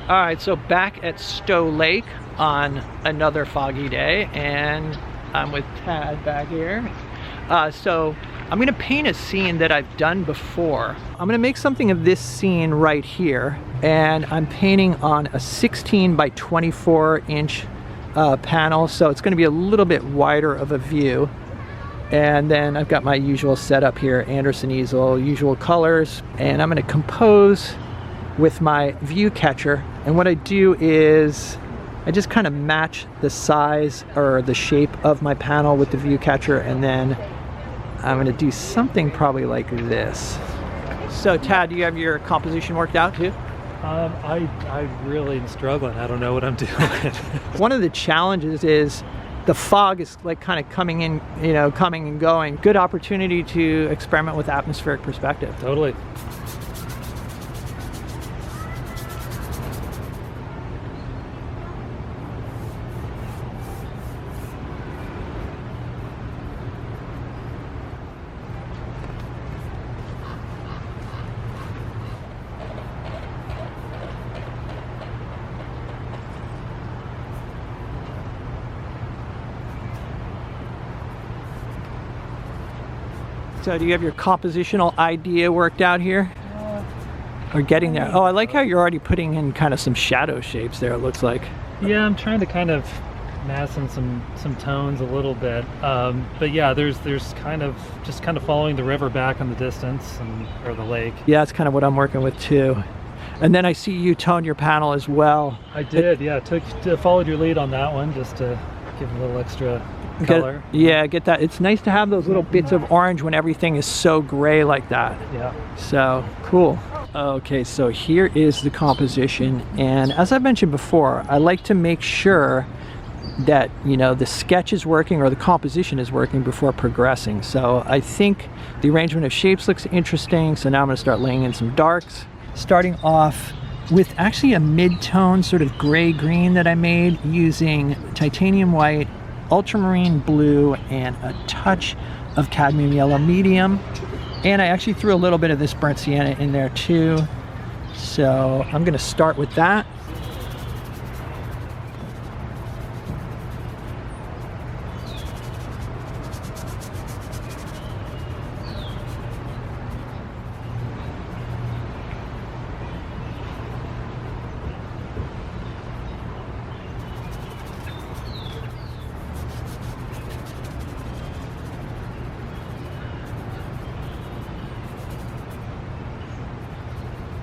All right, so back at Stow Lake on another foggy day, and I'm with Tad back here. So I'm gonna paint a scene that I've done before. I'm gonna make something of this scene right here, and I'm painting on a 16 by 24 inch panel, so it's gonna be a little bit wider of a view. And then I've got my usual setup here, Anderson easel, usual colors, and I'm gonna compose with my view catcher. And what I do is I just kind of match the size or the shape of my panel with the view catcher, and then I'm going to do something probably like this. So Tad, do you have your composition worked out too? I really am struggling. I don't know what I'm doing. One of the challenges is the fog is like kind of coming in, you know, coming and going. Good opportunity to experiment with atmospheric perspective. Totally. So do you have your compositional idea worked out here? Or getting there? Oh, I like how you're already putting in kind of some shadow shapes there, it looks like. Yeah, I'm trying to kind of mass in some tones a little bit. But yeah, there's kind of just kind of following the river back in the distance, or the lake. Yeah, that's kind of what I'm working with too. And then I see you tone your panel as well. I did, yeah. Followed your lead on that one just to give a little extra color. Get that. It's nice to have those little bits of orange when everything is so gray like that. Yeah. So cool. Okay, so here is the composition, and as I mentioned before, I like to make sure that, you know, the sketch is working or the composition is working before progressing. So I think the arrangement of shapes looks interesting, so now I'm going to start laying in some darks, starting off with actually a mid-tone sort of gray-green that I made using titanium white, ultramarine blue, and a touch of cadmium yellow medium. And I actually threw a little bit of this burnt sienna in there too. So I'm going to start with that.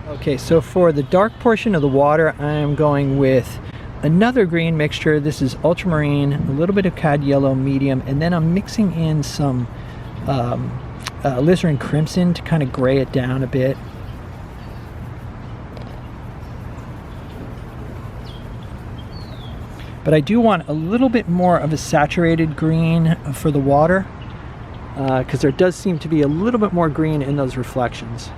Okay, so for the dark portion of the water, I am going with another green mixture. This is ultramarine, a little bit of cad yellow medium, and then I'm mixing in some alizarin crimson to kind of gray it down a bit. But I do want a little bit more of a saturated green for the water, because there does seem to be a little bit more green in those reflections.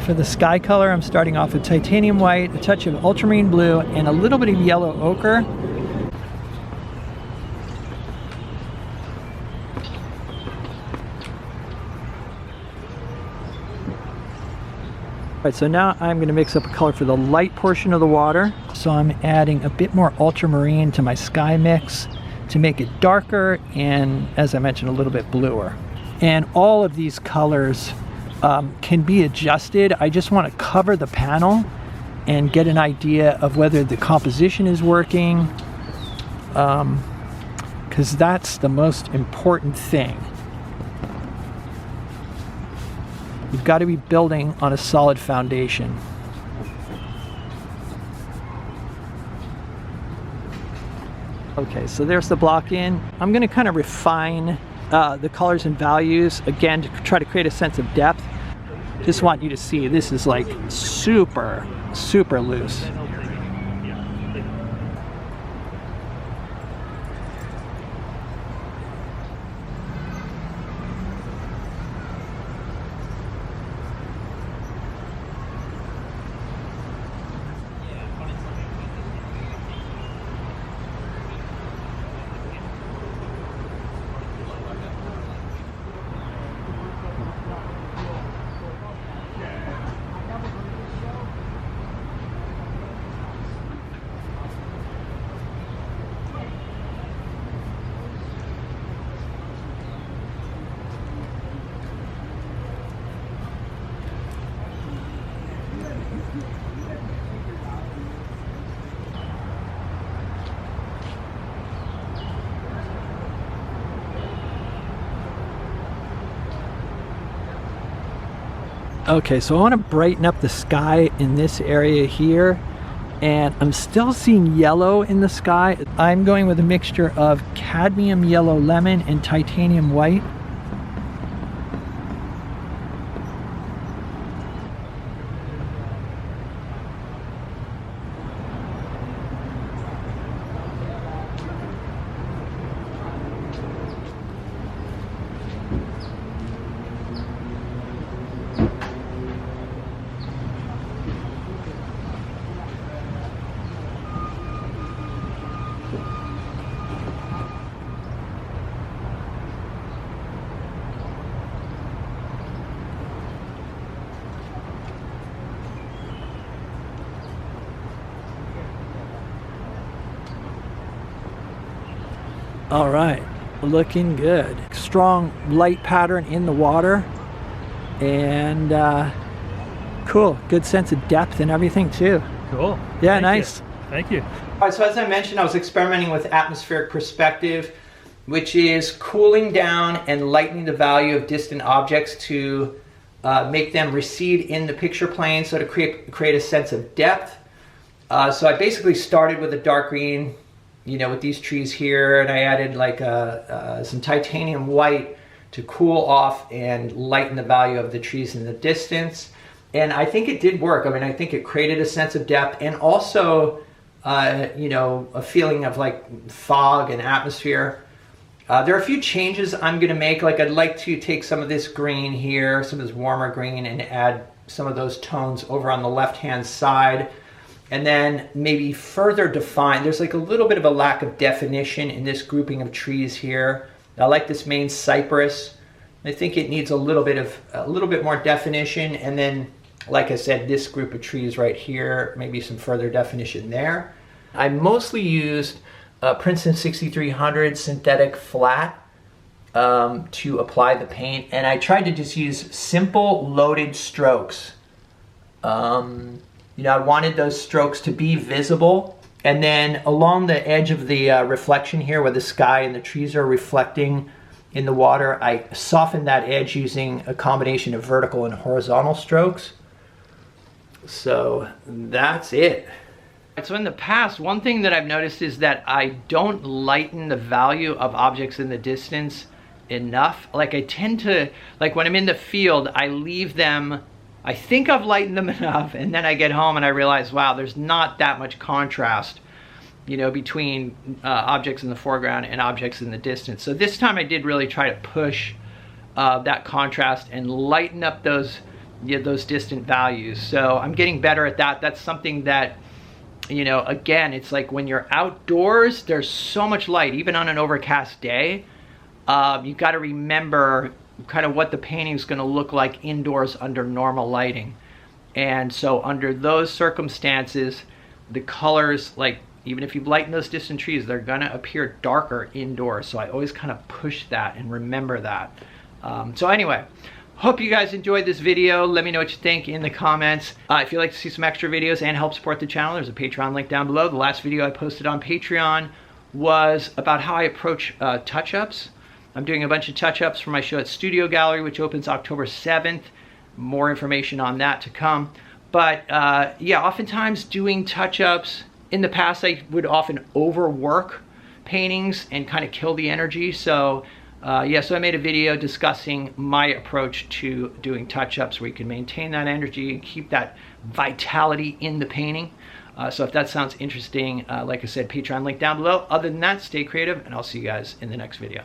For the sky color, I'm starting off with titanium white, a touch of ultramarine blue, and a little bit of yellow ochre. Alright, so now I'm going to mix up a color for the light portion of the water. So I'm adding a bit more ultramarine to my sky mix to make it darker and, as I mentioned, a little bit bluer. And all of these colors can be adjusted. I just want to cover the panel and get an idea of whether the composition is working, because that's the most important thing. You've got to be building on a solid foundation. Okay, so there's the block in. I'm gonna kind of refine the colors and values again to try to create a sense of depth. Just want you to see this is like super, super loose. Okay, so I want to brighten up the sky in this area here, and I'm still seeing yellow in the sky. I'm going with a mixture of cadmium yellow lemon and titanium white. All right, looking good. Strong light pattern in the water, and cool, good sense of depth and everything too. Cool. Yeah, nice. Thank you. All right, so as I mentioned, I was experimenting with atmospheric perspective, which is cooling down and lightening the value of distant objects to make them recede in the picture plane, so to create a sense of depth. So I basically started with a dark green, you know, with these trees here, and I added like some titanium white to cool off and lighten the value of the trees in the distance. And I think it did work. I mean, I think it created a sense of depth and also, you know, a feeling of like fog and atmosphere. There are a few changes I'm gonna make. Like I'd like to take some of this green here, some of this warmer green, and add some of those tones over on the left-hand side. And then maybe further define, there's like a little bit of a lack of definition in this grouping of trees here. I like this main cypress. I think it needs a little bit more definition. And then, like I said, this group of trees right here, maybe some further definition there. I mostly used Princeton 6300 synthetic flat to apply the paint. And I tried to just use simple loaded strokes. You know, I wanted those strokes to be visible, and then along the edge of the reflection here where the sky and the trees are reflecting in the water, I softened that edge using a combination of vertical and horizontal strokes. So that's it. So in the past, one thing that I've noticed is that I don't lighten the value of objects in the distance enough. Like I tend to, like when I'm in the field, I leave them, I think I've lightened them enough, and then I get home and I realize, wow, there's not that much contrast, you know, between objects in the foreground and objects in the distance. So this time I did really try to push that contrast and lighten up those distant values. So I'm getting better at that. That's something that, you know, again, it's like when you're outdoors, there's so much light, even on an overcast day. You've got to remember kind of what the painting is going to look like indoors under normal lighting. And so under those circumstances, the colors, like even if you lighten those distant trees, they're going to appear darker indoors. So I always kind of push that and remember that. So anyway, hope you guys enjoyed this video. Let me know what you think in the comments. If you'd like to see some extra videos and help support the channel, there's a Patreon link down below. The last video I posted on Patreon was about how I approach touch-ups. I'm doing a bunch of touch-ups for my show at Studio Gallery, which opens October 7th. More information on that to come. But yeah, oftentimes doing touch-ups, in the past I would often overwork paintings and kind of kill the energy. So yeah, so I made a video discussing my approach to doing touch-ups where you can maintain that energy and keep that vitality in the painting. So if that sounds interesting, like I said, Patreon link down below. Other than that, stay creative, and I'll see you guys in the next video.